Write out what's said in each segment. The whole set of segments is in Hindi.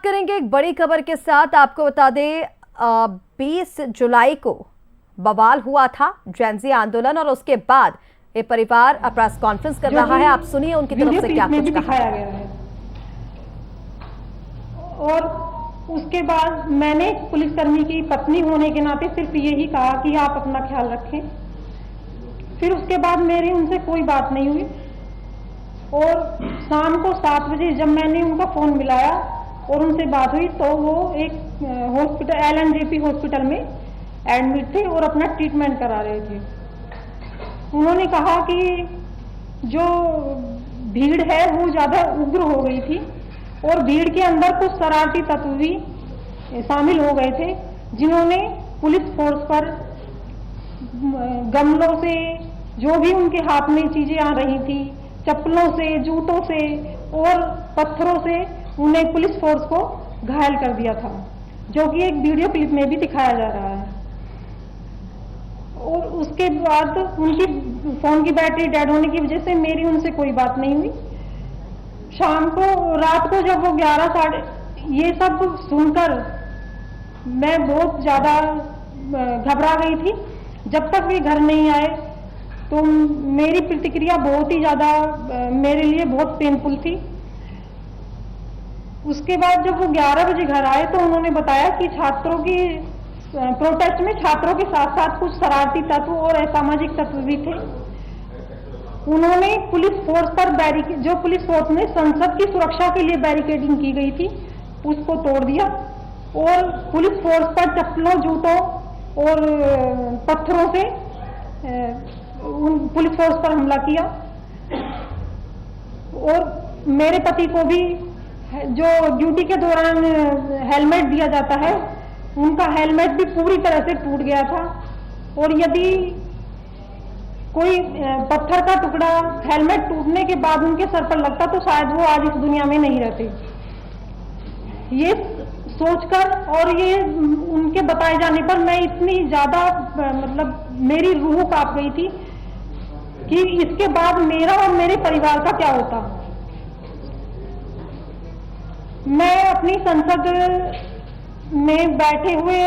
करेंगे एक बड़ी खबर के साथ। आपको बता दें 20 जुलाई को बवाल हुआ था जेनजी आंदोलन और उसके बाद ये परिवार प्रेस कॉन्फ्रेंस कर रहा है। आप सुनिए उनकी तरफ से क्या कुछ दिखाया गया है। और उसके बाद मैंने पुलिसकर्मी की पत्नी होने के नाते सिर्फ यही कहा कि आप अपना ख्याल रखें। फिर उसके बाद मेरी उनसे कोई बात नहीं हुई और शाम को 7 बजे जब मैंने उनका फोन मिलाया और उनसे बात हुई तो वो एक हॉस्पिटल LNJP हॉस्पिटल में एडमिट थे और अपना ट्रीटमेंट करा रहे थे। उन्होंने कहा कि जो भीड़ है वो ज़्यादा उग्र हो गई थी और भीड़ के अंदर कुछ शरारती तत्व भी शामिल हो गए थे, जिन्होंने पुलिस फोर्स पर गमलों से, जो भी उनके हाथ में चीजें आ रही थी, चप्पलों से, जूतों से और पत्थरों से उन्हें पुलिस फोर्स को घायल कर दिया था, जो कि एक वीडियो क्लिप में भी दिखाया जा रहा है। और उसके बाद उनकी फोन की बैटरी डेड होने की वजह से मेरी उनसे कोई बात नहीं हुई। शाम को, रात को जब वो 11 साढ़े, ये सब सुनकर मैं बहुत ज्यादा घबरा गई थी। जब तक वे घर नहीं आए तो मेरी प्रतिक्रिया बहुत ही ज्यादा मेरे लिए बहुत पेनफुल थी। उसके बाद जब वो 11 बजे घर आए तो उन्होंने बताया कि छात्रों की प्रोटेस्ट में छात्रों के साथ साथ कुछ शरारती तत्व और असामाजिक तत्व भी थे। उन्होंने पुलिस फोर्स पर जो पुलिस फोर्स ने संसद की सुरक्षा के लिए बैरिकेडिंग की गई थी उसको तोड़ दिया और पुलिस फोर्स पर चप्पलों, जूतों और पत्थरों से पुलिस फोर्स पर हमला किया। और मेरे पति को भी जो ड्यूटी के दौरान हेलमेट दिया जाता है, उनका हेलमेट भी पूरी तरह से टूट गया था और यदि कोई पत्थर का टुकड़ा हेलमेट टूटने के बाद उनके सर पर लगता तो शायद वो आज इस दुनिया में नहीं रहते। ये सोचकर और ये उनके बताए जाने पर मैं इतनी ज्यादा मतलब मेरी रूह कांप गई थी कि इसके बाद मेरा और मेरे परिवार का क्या होता। मैं अपनी संसद में बैठे हुए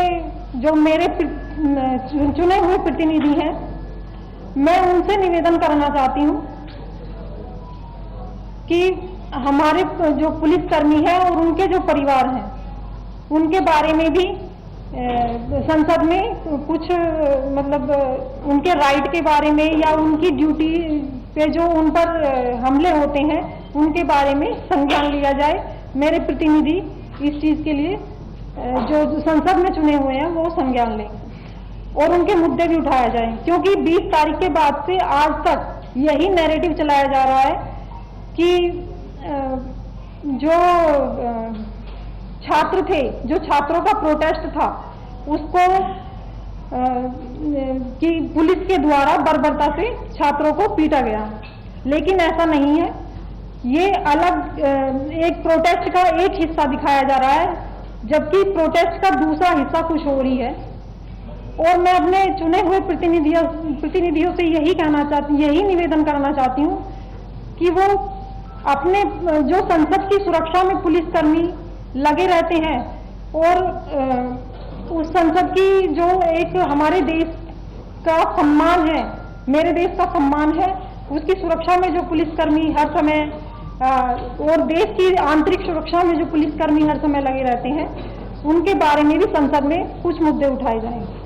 जो मेरे चुने हुए प्रतिनिधि हैं, मैं उनसे निवेदन करना चाहती हूं कि हमारे जो पुलिसकर्मी हैं और उनके जो परिवार हैं उनके बारे में भी संसद में कुछ मतलब उनके राइट के बारे में या उनकी ड्यूटी पे जो उन पर हमले होते हैं उनके बारे में संज्ञान लिया जाए। मेरे प्रतिनिधि इस चीज के लिए जो संसद में चुने हुए हैं वो संज्ञान लें और उनके मुद्दे भी उठाया जाए, क्योंकि 20 तारीख के बाद से आज तक यही नैरेटिव चलाया जा रहा है कि जो छात्र थे, जो छात्रों का प्रोटेस्ट था उसको कि पुलिस के द्वारा बर्बरता से छात्रों को पीटा गया, लेकिन ऐसा नहीं है। ये अलग एक प्रोटेस्ट का एक हिस्सा दिखाया जा रहा है, जबकि प्रोटेस्ट का दूसरा हिस्सा कुछ हो रही है। और मैं अपने चुने हुए प्रतिनिधियों से यही निवेदन करना चाहती हूँ कि वो अपने जो संसद की सुरक्षा में पुलिसकर्मी लगे रहते हैं और उस संसद की जो एक हमारे देश का सम्मान है, मेरे देश का सम्मान है, उसकी सुरक्षा में जो पुलिसकर्मी हर समय और देश की आंतरिक सुरक्षा में जो पुलिसकर्मी हर समय लगे रहते हैं, उनके बारे में भी संसद में कुछ मुद्दे उठाए जाएंगे।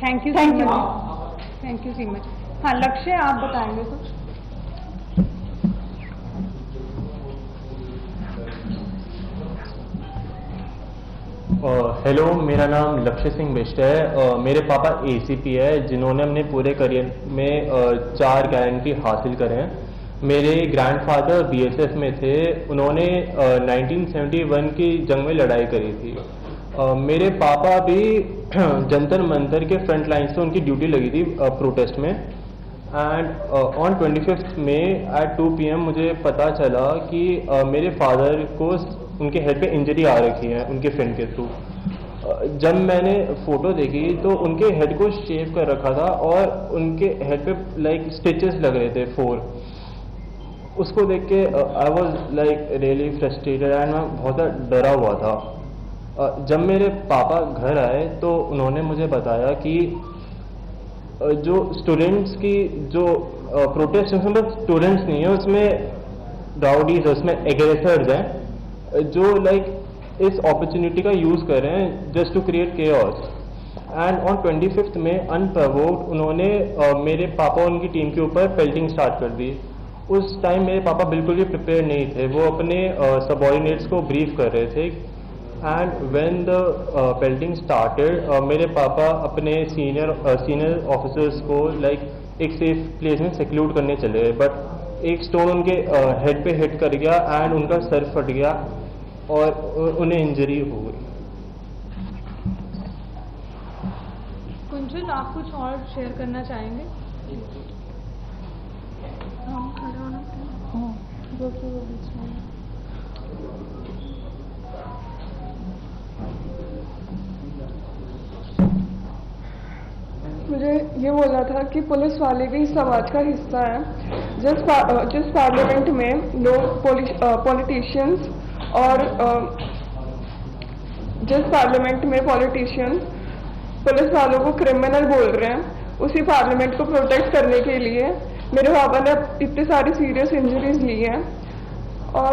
Thank you so much. हाँ, लक्ष्य आप बताएंगे कुछ? हेलो, मेरा नाम लक्ष्य सिंह बिष्ट है। मेरे पापा ACP है, जिन्होंने अपने पूरे करियर में 4 गारंटी हासिल करे हैं। मेरे ग्रैंडफादर BSF में थे, उन्होंने 1971 की जंग में लड़ाई करी थी। मेरे पापा भी जंतर मंतर के फ्रंट लाइन से उनकी ड्यूटी लगी थी प्रोटेस्ट में। And on 25 May at 2 PM मुझे पता चला कि मेरे फादर को उनके हेड पे इंजरी आ रखी है उनके फ्रेंड के थ्रू। जब मैंने फोटो देखी तो उनके हेड को शेव कर रखा था और उनके हेड पे लाइक स्टिचेस लग रहे थे 4। उसको देख के I was like really frustrated and मैं बहुत ज़्यादा डरा हुआ था। जब मेरे पापा घर आए तो उन्होंने मुझे बताया कि जो स्टूडेंट्स की जो प्रोटेस्ट उसमें बस स्टूडेंट्स नहीं है, उसमें राउडीज है, उसमें एग्रेसर्स हैं जो लाइक इस अपॉर्चुनिटी का यूज़ कर रहे हैं just to create chaos. And on 25 May unprovoked उन्होंने मेरे पापा और उनकी टीम के ऊपर पेल्टिंग स्टार्ट कर दी। उस टाइम मेरे पापा बिल्कुल भी प्रिपेयर नहीं थे, वो अपने सबॉर्डिनेट्स को ब्रीफ कर रहे थे। And when the pelting started मेरे पापा अपने सीनियर ऑफिसर्स को लाइक एक सेफ प्लेस में सिक्यूर करने चले गए, बट एक स्टोन उनके हेड पे हिट कर गया एंड उनका सर फट गया और उन्हें इंजरी हो गई। कुंजल, आप कुछ और शेयर करना चाहेंगे? मुझे ये बोलना था कि पुलिस वाले भी समाज का हिस्सा है। जिस पार्लियामेंट में लोग पॉलिटिशियंस और जिस पार्लियामेंट में पॉलिटिशियंस पुलिस वालों को क्रिमिनल बोल रहे हैं, उसी पार्लियामेंट को प्रोटेक्ट करने के लिए मेरे पापा ने इतनी सारी सीरियस इंजरीज ली हैं। और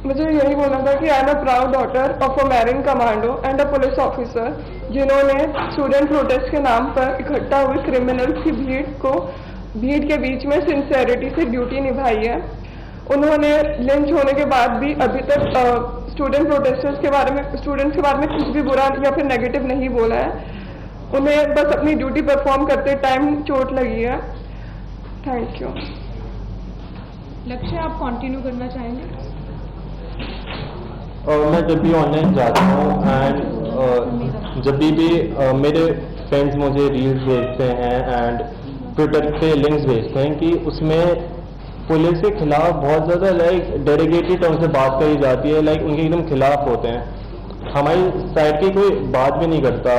मुझे यही बोलना था कि I am a proud daughter of a marine commando and a police officer, जिन्होंने स्टूडेंट प्रोटेस्ट के नाम पर इकट्ठा हुए क्रिमिनल्स की भीड़ के बीच में सिंसेरिटी से ड्यूटी निभाई है। उन्होंने लिंच होने के बाद भी अभी तक स्टूडेंट्स के बारे में कुछ भी बुरा या फिर नेगेटिव नहीं बोला है। उन्हें बस अपनी ड्यूटी परफॉर्म करते टाइम चोट लगी है। Thank you. लक्ष्य, आप कंटिन्यू करना चाहेंगे? मैं जब भी ऑनलाइन जाता हूँ एंड जब भी मेरे फ्रेंड्स मुझे रील्स भेजते हैं एंड ट्विटर पे लिंक्स भेजते हैं कि उसमें पुलिस के खिलाफ बहुत ज़्यादा लाइक डेडिकेटेड टर्म से बात करी जाती है, लाइक उनके एकदम खिलाफ होते हैं, हमारी साइड की कोई बात भी नहीं करता।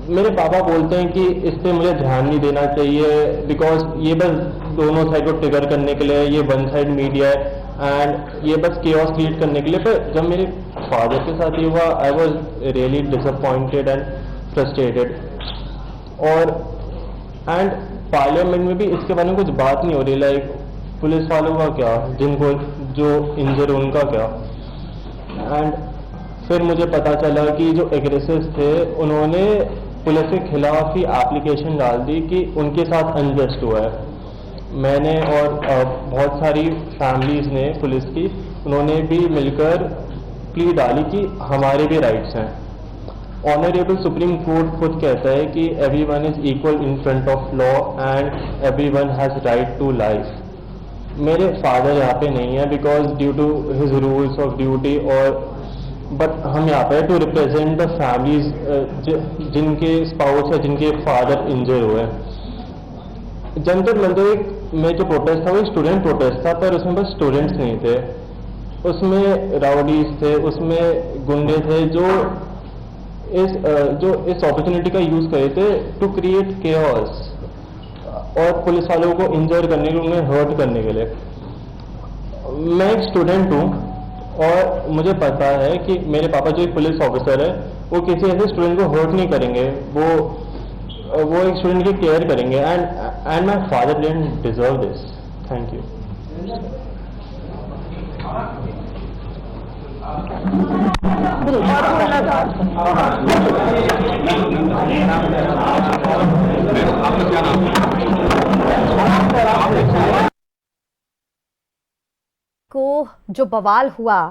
मेरे पापा बोलते हैं कि इस पर मुझे ध्यान नहीं देना चाहिए बिकॉज ये बस दोनों साइड को ट्रिगर करने के लिए, ये वन साइड मीडिया है एंड ये बस केओस क्रिएट करने के लिए। पर जब मेरे फादर के साथ ये हुआ I was really disappointed and frustrated. और एंड पार्लियामेंट में भी इसके बारे में कुछ बात नहीं हो रही, लाइक पुलिस वालों का क्या, जिनको जो इंजर उनका क्या। एंड फिर मुझे पता चला कि जो एग्रेसर्स थे उन्होंने पुलिस के खिलाफ ही एप्लीकेशन डाल दी कि उनके साथ अनजस्ट हुआ है। मैंने और बहुत सारी फैमिलीज ने पुलिस की, उन्होंने भी मिलकर प्ली डाली कि हमारे भी राइट्स हैं। ऑनरेबल सुप्रीम कोर्ट खुद कहता है कि everyone is equal in front of law and everyone has right to life. मेरे फादर यहाँ पे नहीं है because due to his rules of duty, और बट हम यहाँ पे टू रिप्रेजेंट द फैमिलीज जिनके स्पाउस या जिनके फादर इंजर हुए। जंतर मंतर में जो प्रोटेस्ट था वो स्टूडेंट प्रोटेस्ट था, पर उसमें बस स्टूडेंट्स नहीं थे, उसमें राउडीज थे, उसमें गुंडे थे जो इस अपॉर्चुनिटी का यूज करे थे टू क्रिएट केओस और पुलिस वालों को इंजर करने के लिए, उन्हें हर्ट करने के लिए। मैं एक स्टूडेंट हूँ और मुझे पता है कि मेरे पापा जो एक पुलिस ऑफिसर है वो किसी ऐसे स्टूडेंट को हर्ट नहीं करेंगे, वो एक स्टूडेंट की केयर करेंगे and my father didn't deserve this. Thank you. को जो बवाल हुआ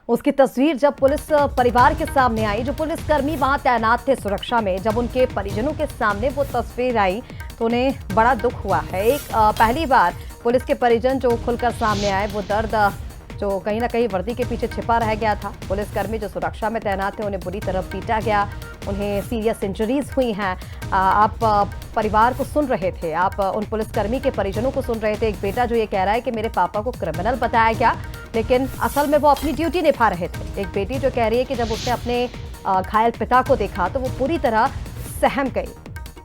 उसकी तस्वीर जब पुलिस परिवार के सामने आई, जो पुलिसकर्मी वहां तैनात थे सुरक्षा में, जब उनके परिजनों के सामने वो तस्वीर आई तो उन्हें बड़ा दुख हुआ है। एक पहली बार पुलिस के परिजन जो खुलकर सामने आए, वो दर्द जो कहीं ना कहीं वर्दी के पीछे छिपा रह गया था। पुलिसकर्मी जो सुरक्षा में तैनात थे उन्हें बुरी तरह पीटा गया, उन्हें सीरियस इंजरीज हुई हैं। आप परिवार को सुन रहे थे, आप उन पुलिसकर्मी के परिजनों को सुन रहे थे। एक बेटा जो ये कह रहा है कि मेरे पापा को क्रिमिनल बताया गया, लेकिन असल में वो अपनी ड्यूटी निभा रहे थे। एक बेटी जो कह रही है कि जब उसने अपने घायल पिता को देखा तो वो पूरी तरह सहम गई।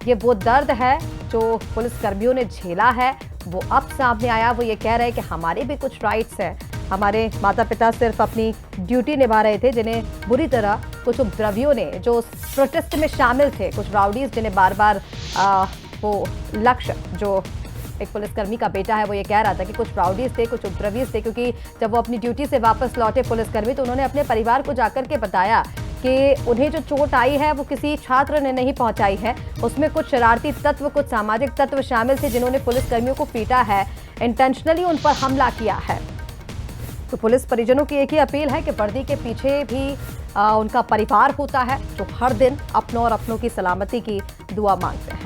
ये वो दर्द है जो पुलिसकर्मियों ने झेला है, वो अब सामने आया। वो ये कह रहे हैं कि हमारे भी कुछ राइट्स हैं, हमारे माता पिता सिर्फ अपनी ड्यूटी निभा रहे थे, जिन्हें बुरी तरह कुछ उपद्रवियों ने, जो उस प्रोटेस्ट में शामिल थे, कुछ राउडीज जिन्हें बार बार वो लक्ष्य, जो एक पुलिसकर्मी का बेटा है, वो ये कह रहा था कि कुछ राउडीज थे, कुछ उपद्रवीज थे, क्योंकि जब वो अपनी ड्यूटी से वापस लौटे पुलिसकर्मी, तो उन्होंने अपने परिवार को जाकर के बताया कि उन्हें जो चोट आई है वो किसी छात्र ने नहीं पहुंचाई है, उसमें कुछ शरारती तत्व, कुछ सामाजिक तत्व शामिल थे जिन्होंने पुलिसकर्मियों को पीटा है, इंटेंशनली उन पर हमला किया है। तो पुलिस परिजनों की एक ही अपील है कि वर्दी के पीछे भी उनका परिवार होता है, जो हर दिन अपनों और अपनों की सलामती की दुआ मांगते हैं।